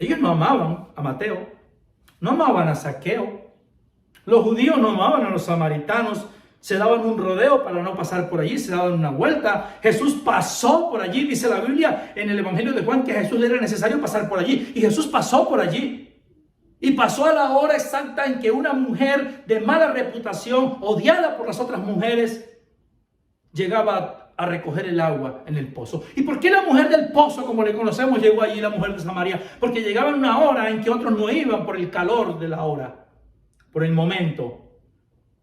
S1: Ellos no amaban a Mateo, no amaban a Zaqueo. Los judíos no amaban a los samaritanos, se daban un rodeo para no pasar por allí, se daban una vuelta. Jesús pasó por allí, dice la Biblia en el Evangelio de Juan que a Jesús le era necesario pasar por allí. Y Jesús pasó por allí. Y pasó a la hora exacta en que una mujer de mala reputación, odiada por las otras mujeres, llegaba a recoger el agua en el pozo. ¿Y por qué la mujer del pozo, como le conocemos, llegó allí, la mujer de Samaria? Porque llegaba en una hora en que otros no iban por el calor de la hora, por el momento.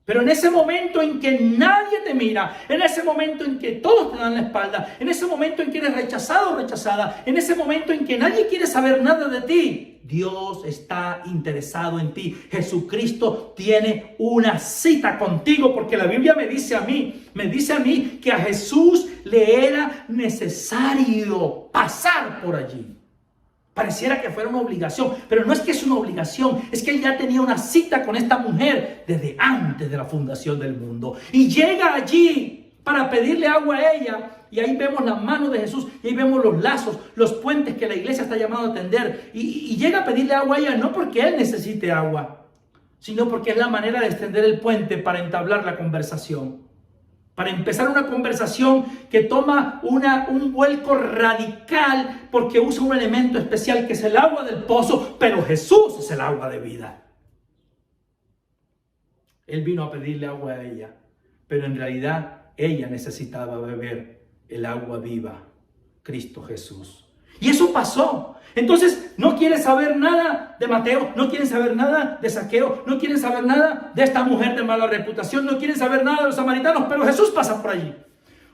S1: Pero en ese momento en que nadie te mira, en ese momento en que todos te dan la espalda, en ese momento en que eres rechazado o rechazada, en ese momento en que nadie quiere saber nada de ti, Dios está interesado en ti. Jesucristo tiene una cita contigo, porque la Biblia me dice a mí que a Jesús le era necesario pasar por allí. Pareciera que fuera una obligación, pero no es que es una obligación, es que él ya tenía una cita con esta mujer desde antes de la fundación del mundo. Y llega allí para pedirle agua a ella, y ahí vemos la mano de Jesús, y ahí vemos los lazos, los puentes que la iglesia está llamada a tender. Y llega a pedirle agua a ella, no porque él necesite agua, sino porque es la manera de extender el puente para entablar la conversación. Para empezar una conversación que toma un vuelco radical porque usa un elemento especial que es el agua del pozo, pero Jesús es el agua de vida. Él vino a pedirle agua a ella, pero en realidad ella necesitaba beber el agua viva, Cristo Jesús. Y eso pasó. Entonces no quieren saber nada de Mateo, no quieren saber nada de Zaqueo, no quieren saber nada de esta mujer de mala reputación, no quieren saber nada de los samaritanos, pero Jesús pasa por allí.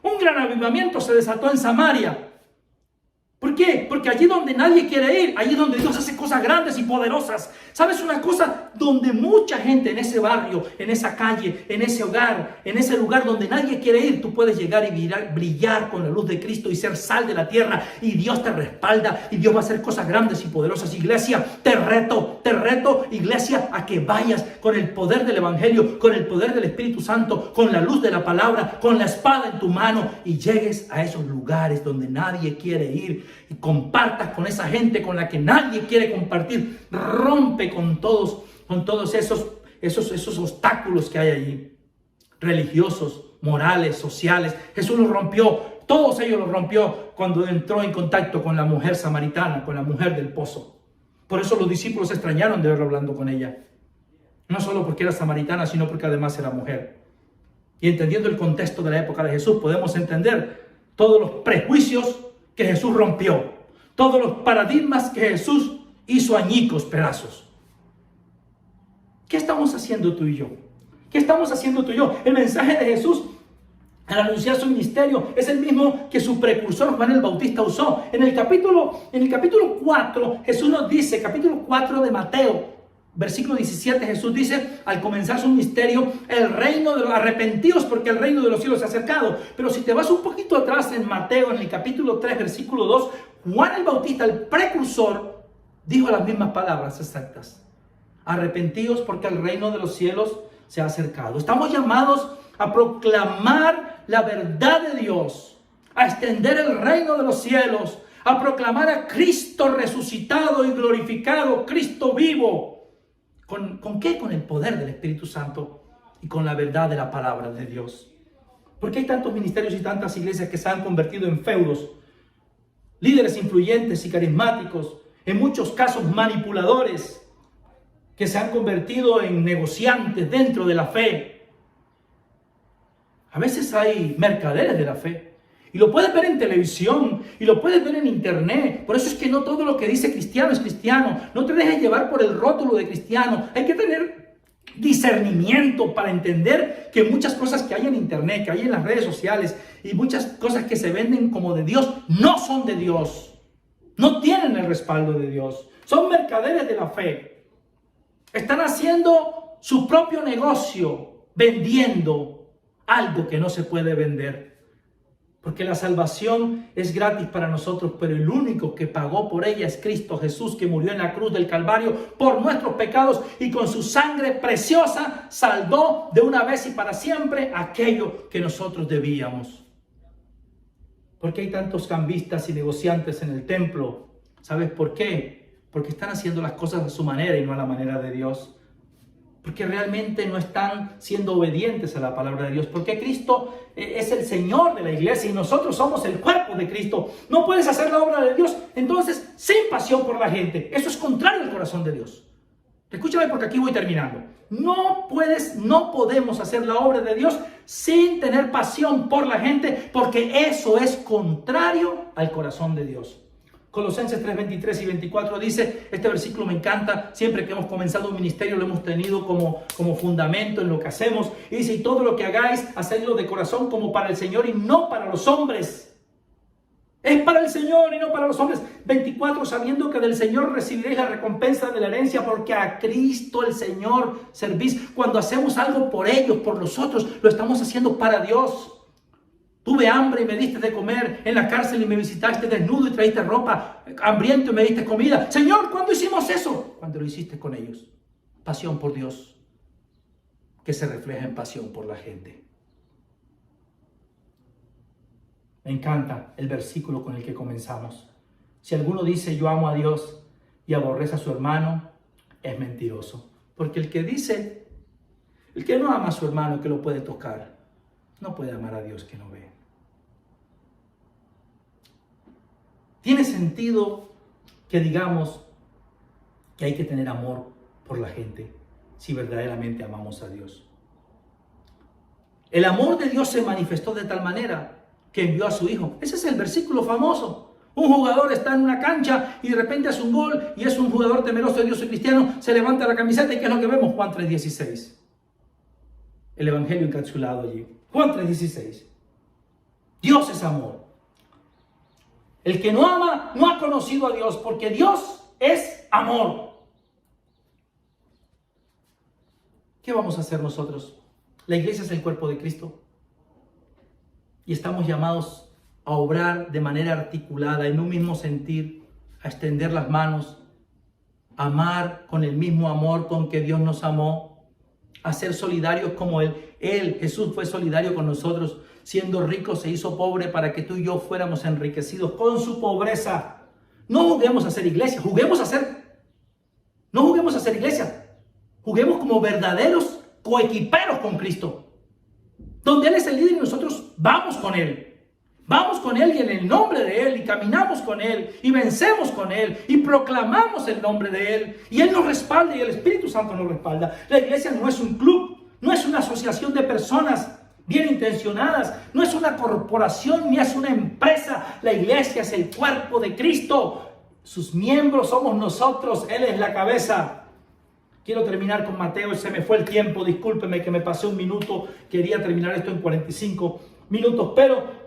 S1: Un gran avivamiento se desató en Samaria. ¿Por qué? Porque allí donde nadie quiere ir, allí donde Dios hace cosas grandes y poderosas, ¿Sabes una cosa? Donde mucha gente en ese barrio, en esa calle, en ese hogar, en ese lugar donde nadie quiere ir, tú puedes llegar y brillar con la luz de Cristo y ser sal de la tierra, y Dios te respalda y Dios va a hacer cosas grandes y poderosas. Iglesia, te reto, iglesia, a que vayas con el poder del Evangelio, con el poder del Espíritu Santo, con la luz de la palabra, con la espada en tu mano, y llegues a esos lugares donde nadie quiere ir y compartas con esa gente con la que nadie quiere compartir. Rompe con todos esos obstáculos que hay allí, religiosos, morales, sociales. Jesús los rompió, todos ellos los rompió cuando entró en contacto con la mujer samaritana, con la mujer del pozo. Por eso los discípulos se extrañaron de verlo hablando con ella. No solo porque era samaritana, sino porque además era mujer. Y entendiendo el contexto de la época de Jesús, podemos entender todos los prejuicios que Jesús rompió, todos los paradigmas que Jesús hizo añicos, pedazos. ¿Qué estamos haciendo tú y yo? ¿Qué estamos haciendo tú y yo? El mensaje de Jesús al anunciar su ministerio es el mismo que su precursor Juan el Bautista usó. En el capítulo 4, Jesús nos dice, capítulo 4 de Mateo, versículo 17, Jesús dice, al comenzar su ministerio, el reino de los arrepentidos, porque el reino de los cielos se ha acercado. Pero si te vas un poquito atrás en Mateo, en el capítulo 3, versículo 2, Juan el Bautista, el precursor, dijo las mismas palabras exactas. Arrepentidos porque el reino de los cielos se ha acercado. Estamos llamados a proclamar la verdad de Dios, a extender el reino de los cielos, a proclamar a Cristo resucitado y glorificado, Cristo vivo. ¿Con qué? Con el poder del Espíritu Santo y con la verdad de la palabra de Dios. ¿Por qué hay tantos ministerios y tantas iglesias que se han convertido en feudos? Líderes influyentes y carismáticos, en muchos casos manipuladores, que se han convertido en negociantes dentro de la fe. A veces hay mercaderes de la fe. Y lo puedes ver en televisión, y lo puedes ver en internet. Por eso es que no todo lo que dice cristiano es cristiano. No te dejes llevar por el rótulo de cristiano. Hay que tener discernimiento para entender que muchas cosas que hay en internet, que hay en las redes sociales, y muchas cosas que se venden como de Dios, no son de Dios. No tienen el respaldo de Dios. Son mercaderes de la fe. Están haciendo su propio negocio, vendiendo algo que no se puede vender. Porque la salvación es gratis para nosotros, pero el único que pagó por ella es Cristo Jesús, que murió en la cruz del Calvario por nuestros pecados y con su sangre preciosa saldó de una vez y para siempre aquello que nosotros debíamos. ¿Por qué hay tantos cambistas y negociantes en el templo? ¿Sabes por qué? Porque están haciendo las cosas a su manera y no a la manera de Dios. Porque realmente no están siendo obedientes a la palabra de Dios. Porque Cristo es el Señor de la iglesia y nosotros somos el cuerpo de Cristo. No puedes hacer la obra de Dios entonces sin pasión por la gente. Eso es contrario al corazón de Dios. Escúchame porque aquí voy terminando. No podemos hacer la obra de Dios sin tener pasión por la gente, porque eso es contrario al corazón de Dios. Colosenses 3, 23 y 24 dice, este versículo me encanta, siempre que hemos comenzado un ministerio lo hemos tenido como fundamento en lo que hacemos. Y dice, y todo lo que hagáis, hacedlo de corazón como para el Señor y no para los hombres. Es para el Señor y no para los hombres. 24, sabiendo que del Señor recibiréis la recompensa de la herencia, porque a Cristo el Señor servís. Cuando hacemos algo por ellos, por los otros, lo estamos haciendo para Dios. Tuve hambre y me diste de comer, en la cárcel y me visitaste, desnudo y traíste ropa, hambriento y me diste comida. Señor, ¿cuándo hicimos eso? Cuando lo hiciste con ellos. Pasión por Dios, que se refleja en pasión por la gente. Me encanta el versículo con el que comenzamos. Si alguno dice yo amo a Dios y aborrece a su hermano, es mentiroso. Porque el que no ama a su hermano que lo puede tocar, no puede amar a Dios que no ve. Tiene sentido que digamos que hay que tener amor por la gente si verdaderamente amamos a Dios. El amor de Dios se manifestó de tal manera que envió a su Hijo. Ese es el versículo famoso. Un jugador está en una cancha y de repente hace un gol y es un jugador temeroso de Dios y cristiano, se levanta la camiseta y ¿qué es lo que vemos? Juan 3:16. El evangelio encapsulado allí. Juan 3:16. Dios es amor. El que no ama no ha conocido a Dios, porque Dios es amor. ¿qué vamos a hacer nosotros? La iglesia es el cuerpo de Cristo. Y estamos llamados a obrar de manera articulada, en un mismo sentir, a extender las manos, a amar con el mismo amor con que Dios nos amó, a ser solidarios como Él. Jesús, fue solidario con nosotros. Siendo rico, se hizo pobre para que tú y yo fuéramos enriquecidos con su pobreza. No juguemos a ser iglesia, no juguemos a ser iglesia. Juguemos como verdaderos coequiperos con Cristo, donde Él es el líder y nosotros vamos con Él. Vamos con Él y en el nombre de Él, y caminamos con Él, y vencemos con Él, y proclamamos el nombre de Él, y Él nos respalda y el Espíritu Santo nos respalda. La iglesia no es un club, no es una asociación de personas bien intencionadas, no es una corporación ni es una empresa. La iglesia es el cuerpo de Cristo. Sus miembros somos nosotros, Él es la cabeza. Quiero terminar con Mateo, se me fue el tiempo, discúlpeme que me pasé un minuto, quería terminar esto en 45 minutos, pero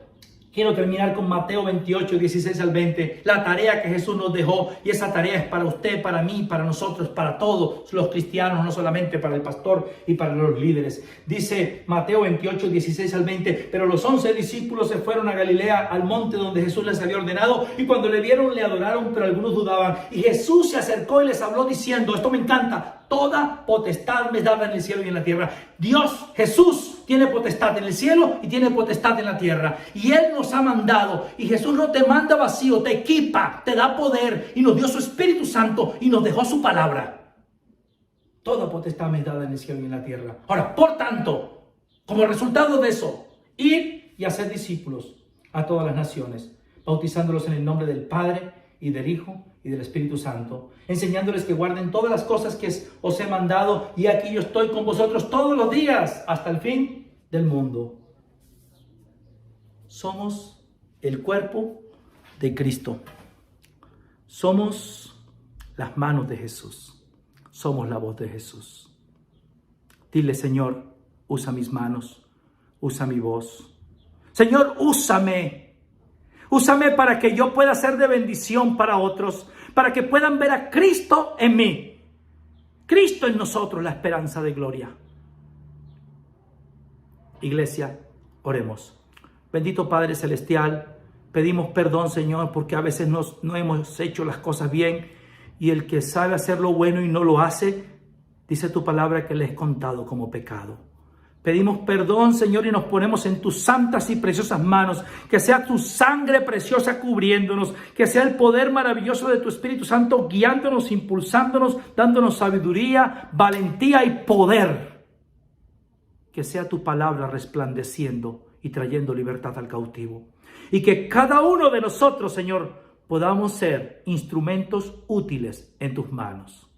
S1: quiero terminar con Mateo 28, 16 al 20, la tarea que Jesús nos dejó, y esa tarea es para usted, para mí, para nosotros, para todos los cristianos, no solamente para el pastor y para los líderes. Dice Mateo 28, 16 al 20, pero los 11 discípulos se fueron a Galilea, al monte donde Jesús les había ordenado, y cuando le vieron le adoraron, pero algunos dudaban. Y Jesús se acercó y les habló diciendo, esto me encanta, toda potestad me es dada en el cielo y en la tierra. Dios, Jesús, tiene potestad en el cielo y tiene potestad en la tierra. Y Él nos ha mandado. Y Jesús no te manda vacío, te equipa, te da poder. Y nos dio su Espíritu Santo y nos dejó su palabra. Toda potestad me es dada en el cielo y en la tierra. Ahora, por tanto, como resultado de eso, ir y hacer discípulos a todas las naciones, bautizándolos en el nombre del Padre y del Hijo y del Espíritu Santo, enseñándoles que guarden todas las cosas que os he mandado, y aquí yo estoy con vosotros todos los días hasta el fin del mundo. Somos el cuerpo de Cristo. Somos las manos de Jesús. Somos la voz de Jesús. Dile, Señor, usa mis manos, usa mi voz. Señor, úsame. Úsame para que yo pueda ser de bendición para otros, para que puedan ver a Cristo en mí. Cristo en nosotros, la esperanza de gloria. Iglesia, oremos. Bendito Padre Celestial, pedimos perdón, Señor, porque a veces no hemos hecho las cosas bien, y el que sabe hacer lo bueno y no lo hace, dice tu palabra que le es contado como pecado. Pedimos perdón, Señor, y nos ponemos en tus santas y preciosas manos. Que sea tu sangre preciosa cubriéndonos. Que sea el poder maravilloso de tu Espíritu Santo guiándonos, impulsándonos, dándonos sabiduría, valentía y poder. Que sea tu palabra resplandeciendo y trayendo libertad al cautivo. Y que cada uno de nosotros, Señor, podamos ser instrumentos útiles en tus manos.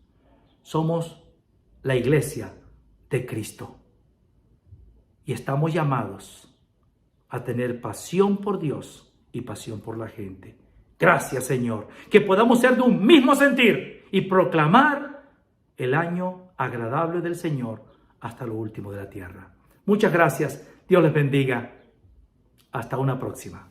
S1: Somos la iglesia de Cristo. Y estamos llamados a tener pasión por Dios y pasión por la gente. Gracias, Señor, que podamos ser de un mismo sentir y proclamar el año agradable del Señor hasta lo último de la tierra. Muchas gracias. Dios les bendiga. Hasta una próxima.